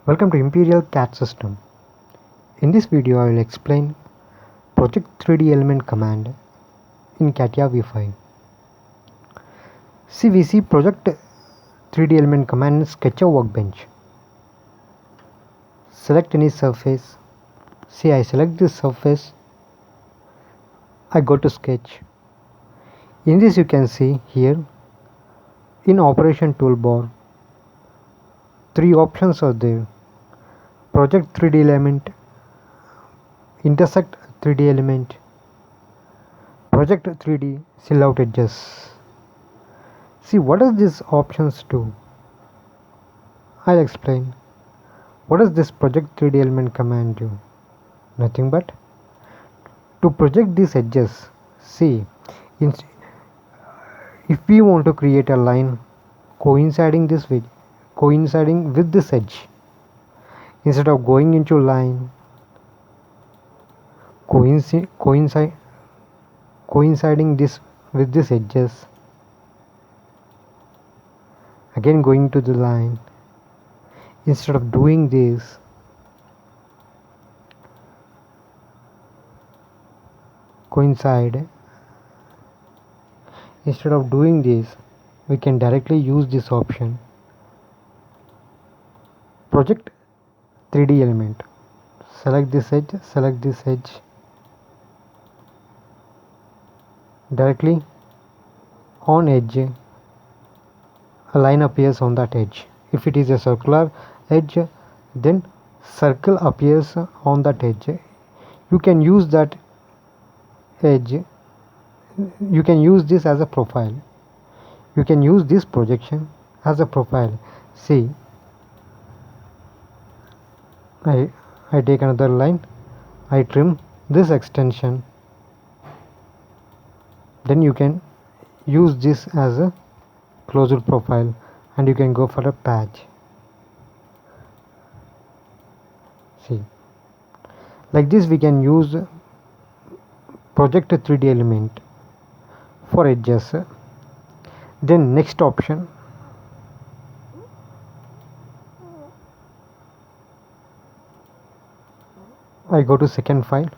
Welcome to Imperial CAD system. In this video I will explain project 3D element command in CATIA V5. We see project 3D element command in SketchUp workbench. Select any surface. I select this surface. I go to sketch. In this you can see here in operation toolbar 3 options are there. Project 3D element, intersect 3D element, project 3D fill out edges. What does these options do? I'll explain. What does this project 3D element command do? Nothing but to project these edges. If we want to create a line coinciding with this edge, instead of going into line coinciding this with this edges, again going to the line, instead of doing this, coincide, instead of doing this, we can directly use this option, project 3D element. Select this edge, directly on edge a line appears on that edge. If it is a circular edge, then circle appears on that edge. You can use that edge, you can use this as a profile, you can use this projection as a profile. I take another line, I trim this extension, then you can use this as a closed profile and you can go for a patch. Like this we can use project 3D element for edges. Then next option, I go to second file.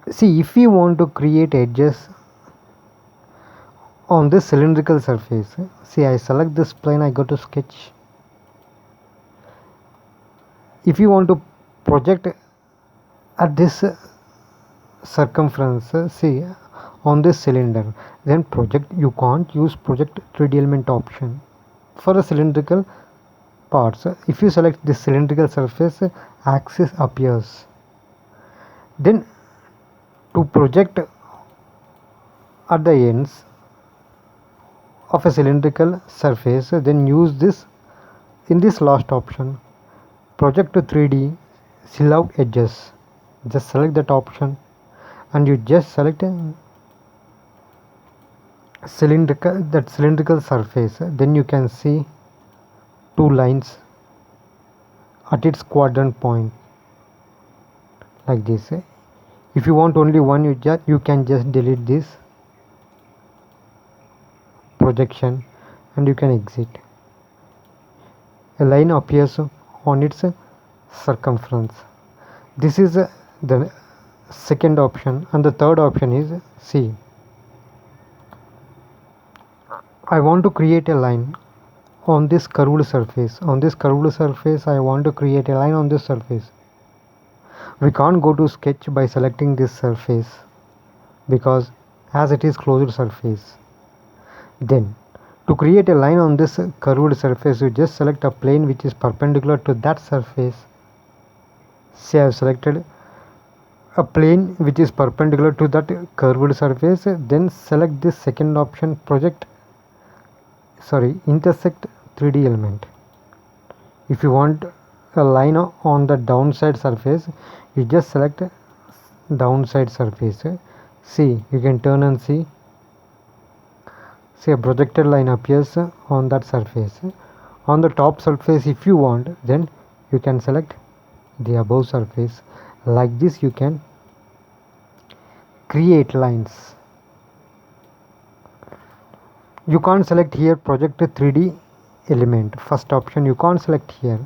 If we want to create edges on this cylindrical surface, I select this plane, I go to sketch. If you want to project at this circumference, on this cylinder, then you can't use project 3D element option for the cylindrical parts. If you select this cylindrical surface, axis appears. Then to project at the ends of a cylindrical surface, then use this in this last option, project 3D fill out edges. Just select that option and you just select cylindrical surface. Then you can see 2 lines at its quadrant point like this. If you want only one, you can just delete this projection and you can exit. A line appears on its circumference. This is the second option, and the third option is I want to create a line on this curved surface. On this curved surface, I want to create a line on this surface. We can't go to sketch by selecting this surface because as it is closed surface. Then to create a line on this curved surface, you just select a plane which is perpendicular to that surface. I have selected a plane which is perpendicular to that curved surface. Then select this second option, intersect 3D element. If you want a line on the downside surface, you just select downside surface. You can turn and see a projected line appears on that surface. On the top surface, if you want, then you can select the above surface. Like this you can create lines. You can't select here project 3D element, first option you can't select here.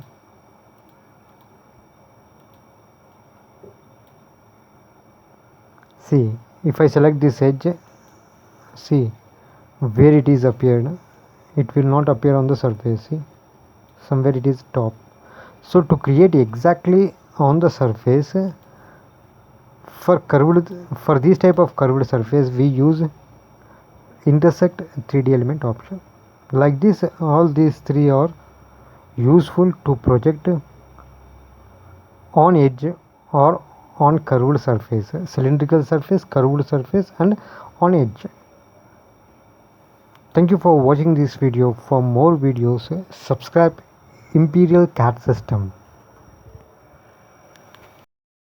See, if I select this edge, see where it is appeared, it will not appear on the surface. See, somewhere it is top. So to create exactly on the surface, for this type of curved surface we use intersect 3D element option. Like this, all these three are useful to project on edge or on curved surface, cylindrical surface, curved surface, and on edge. Thank you for watching this video. For more videos, subscribe Imperial CAD System.